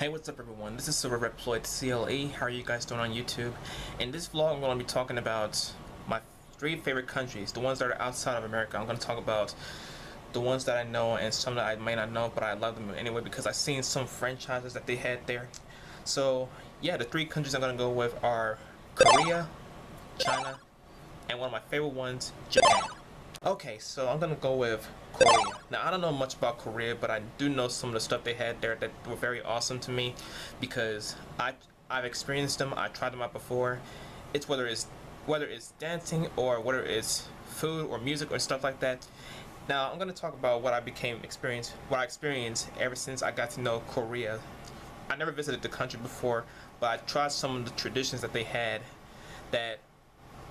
Hey, what's up everyone? This is Silver Reploid CLE. How are you guys doing on YouTube? In this vlog, I'm going to be talking about my three favorite countries, the ones that are outside of America. I'm going to talk about the ones that I know and some that I may not know, but I love them anyway because I've seen some franchises that they had there. So, yeah, the three countries I'm going to go with are Korea, China, and one of my favorite ones, Japan. Okay, so I'm gonna go with Korea. Now, I don't know much about Korea, but I do know some of the stuff they had there that were very awesome to me because I've experienced them. I tried them out before. It's whether it's dancing or whether it's food or music or stuff like that. Now, I'm gonna talk about what I experienced ever since I got to know Korea. I never visited the country before, but I tried some of the traditions that they had that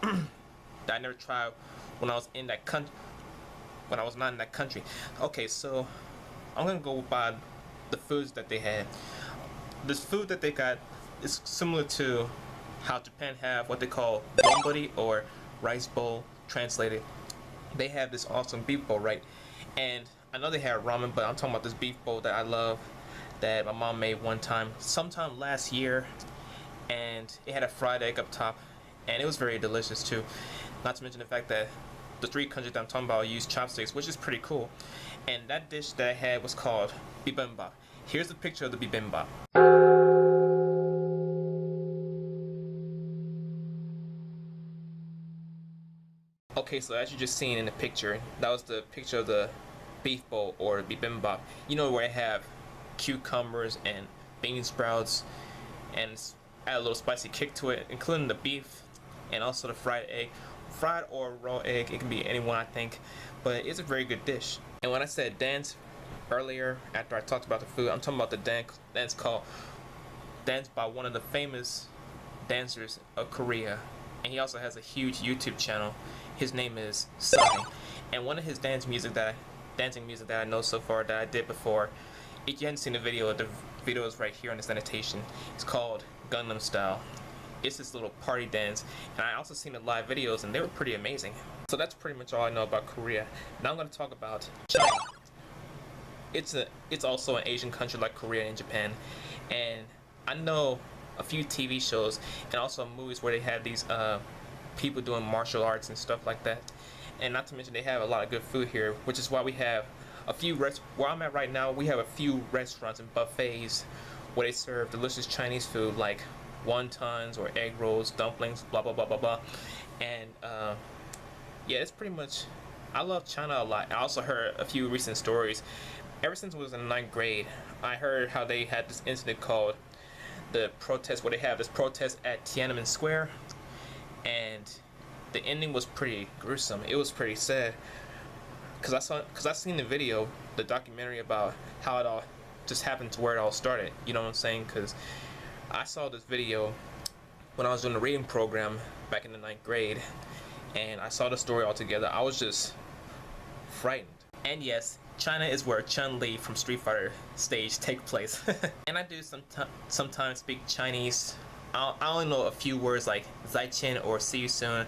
that I never tried when I was in that country, when I was not in that country. Okay, so I'm gonna go by the foods that they had. This food that they got is similar to how Japan have what they call donburi or rice bowl translated. They have this awesome beef bowl, right? And I know they have ramen, but I'm talking about this beef bowl that I love that my mom made one time, sometime last year, and it had a fried egg up top, and it was very delicious too. Not to mention the fact that the three countries that I'm talking about use chopsticks, which is pretty cool. And that dish that I had was called bibimbap. Here's a picture of the bibimbap. Okay, so as you just seen in the picture, that was the picture of the beef bowl or bibimbap. You know where I have cucumbers and bean sprouts and add a little spicy kick to it, including the beef and also the fried egg. Fried or raw egg, it can be any one I think, but it's a very good dish. And when I said dance earlier, after I talked about the food, I'm talking about the dance called Dance by one of the famous dancers of Korea, and he also has a huge YouTube channel. His name is Sunny, and one of his dancing music that I know so far that I did before, if you haven't seen the video is right here on this annotation. It's called Gangnam Style. It's this little party dance, and I also seen the live videos and they were pretty amazing. So that's pretty much all I know about Korea. Now I'm going to talk about China. It's also an Asian country like Korea and Japan, and I know a few TV shows and also movies where they have these people doing martial arts and stuff like that. And not to mention they have a lot of good food here, which is why we have a few where I'm at right now, we have a few restaurants and buffets where they serve delicious Chinese food like wontons or egg rolls, dumplings, blah blah blah blah blah. And yeah, it's pretty much, I love China a lot. I also heard a few recent stories. Ever since I was in the 9th grade, I heard how they had this incident called the protest, where they have this protest at Tiananmen Square, and the ending was pretty gruesome. It was pretty sad because I seen the video, the documentary about how it all just happened to where it all started. You know what I'm saying? Because I saw this video when I was doing the reading program back in the 9th grade, and I saw the story all together. I was just frightened. And yes, China is where Chun-Li from Street Fighter stage take place. And I do sometimes speak Chinese. I only know a few words like Zaiqian or see you soon,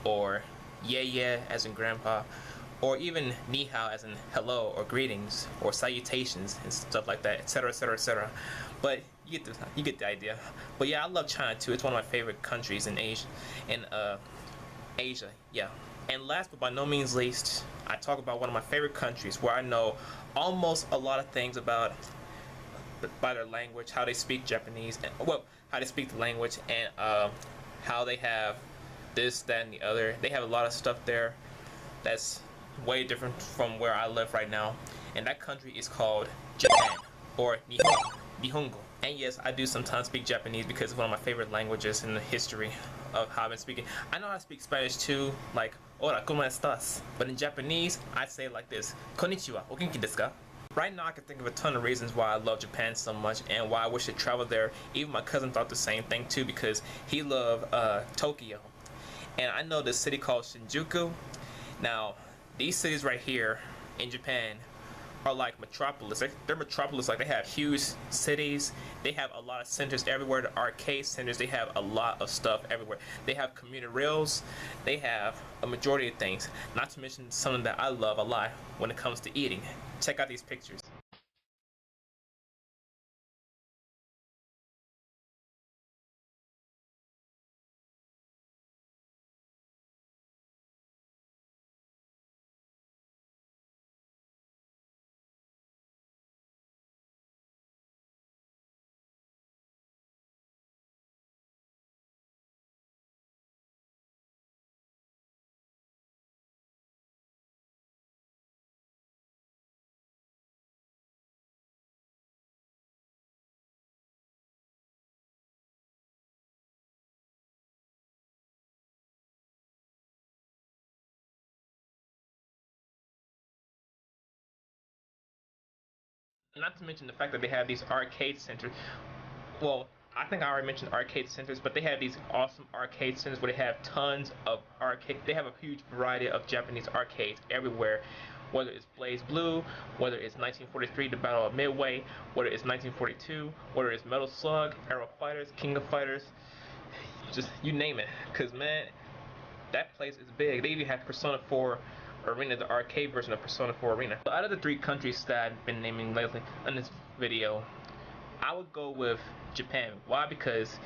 or yeah as in grandpa, or even ni hao as in hello or greetings or salutations and stuff like that, etc etc etc. But you get the idea. But yeah, I love China too. It's one of my favorite countries in Asia, yeah. And last but by no means least, I talk about one of my favorite countries where I know almost a lot of things about by their language, how they speak Japanese, and well, how they speak the language, and how they have this, that, and the other. They have a lot of stuff there that's way different from where I live right now, and that country is called Japan, or Nihongo. And yes, I do sometimes speak Japanese because it's one of my favorite languages in the history of how I've been speaking. I know how to speak Spanish too, like "Hola, ¿cómo estás?" But in Japanese, I say it like this: "Konnichiwa, o genki desu ka?" Right now, I can think of a ton of reasons why I love Japan so much and why I wish to travel there. Even my cousin thought the same thing too because he loved Tokyo. And I know this city called Shinjuku. Now, these cities right here in Japan are like metropolis. They're metropolis. Like, they have huge cities. They have a lot of centers everywhere. The arcade centers. They have a lot of stuff everywhere. They have commuter rails. They have a majority of things. Not to mention something that I love a lot when it comes to eating. Check out these pictures. Not to mention the fact that they have these arcade centers. Well, I think I already mentioned arcade centers, but they have these awesome arcade centers where they have tons of arcade. They have a huge variety of Japanese arcades everywhere. Whether it's Blaze Blue, whether it's 1943, the Battle of Midway, whether it's 1942, whether it's Metal Slug, Aero Fighters, King of Fighters, just you name it. Cause man, that place is big. They even have Persona 4 Arena, the arcade version of Persona 4 Arena. But out of the 3 countries that I've been naming lately in this video, I would go with Japan. Why? Because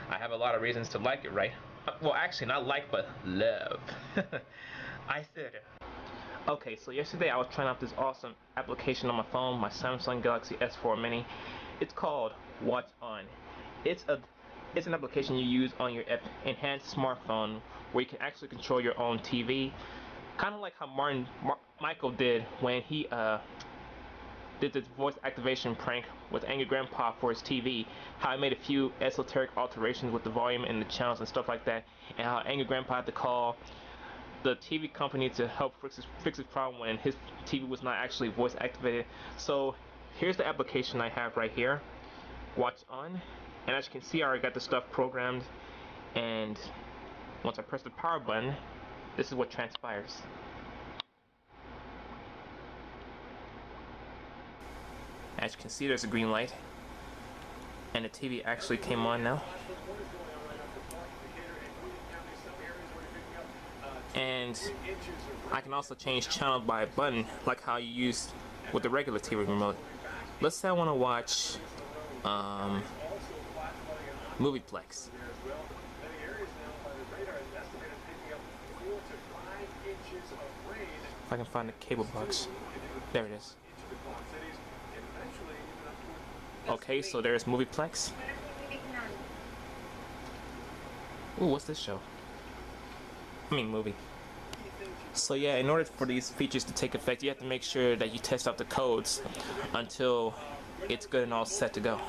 I have a lot of reasons to like it, right? Well, actually, not like, but love. I said it. Okay, so yesterday I was trying out this awesome application on my phone, my Samsung Galaxy S4 Mini. It's called Watch On. It's an application you use on your enhanced smartphone where you can actually control your own TV. Kind of like how Michael did when he did this voice activation prank with Angry Grandpa for his TV, how I made a few esoteric alterations with the volume and the channels and stuff like that, and how Angry Grandpa had to call the TV company to help fix his problem when his TV was not actually voice activated. So here's the application I have right here, Watch On, and as you can see I already got the stuff programmed, and once I press the power button, this is what transpires. As you can see, there's a green light, and the TV actually came on now. And I can also change channel by a button, like how you use with the regular TV remote. Let's say I want to watch Movieplex. If I can find the cable box. There it is. Okay, so there's Movieplex. Ooh, what's this show? I mean movie. So yeah, in order for these features to take effect, you have to make sure that you test out the codes until it's good and all set to go.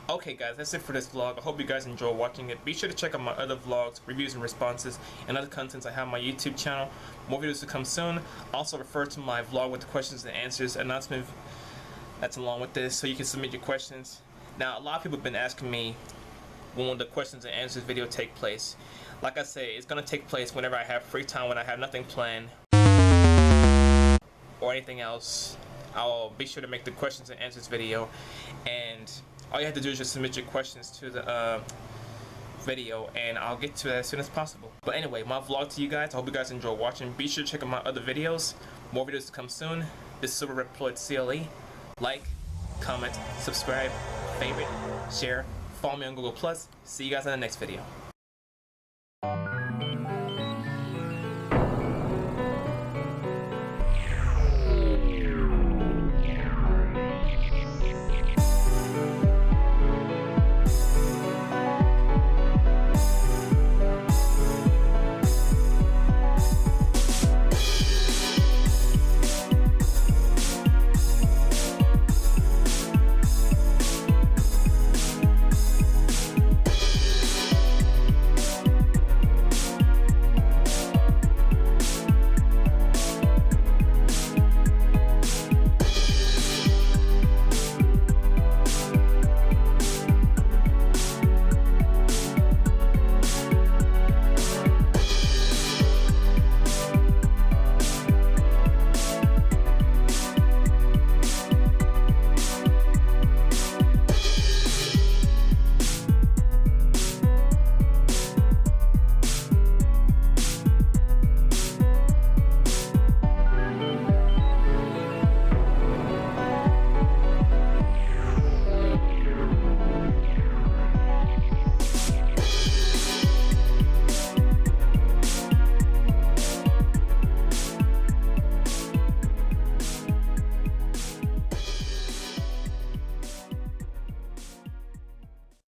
Okay guys, that's it for this vlog. I hope you guys enjoy watching it. Be sure to check out my other vlogs, reviews and responses, and other contents I have on my YouTube channel. More videos to come soon. Also refer to my vlog with the questions and answers announcement that's along with this, so you can submit your questions. Now, a lot of people have been asking me when will the questions and answers video take place. Like I say, it's going to take place whenever I have free time, when I have nothing planned or anything else. I'll be sure to make the questions and answers video, and all you have to do is just submit your questions to the video, and I'll get to it as soon as possible. But anyway, my vlog to you guys, I hope you guys enjoy watching. Be sure to check out my other videos. More videos to come soon. This is Silver Reploid CLE. Like, comment, subscribe, favorite, share, follow me on Google+. See you guys in the next video.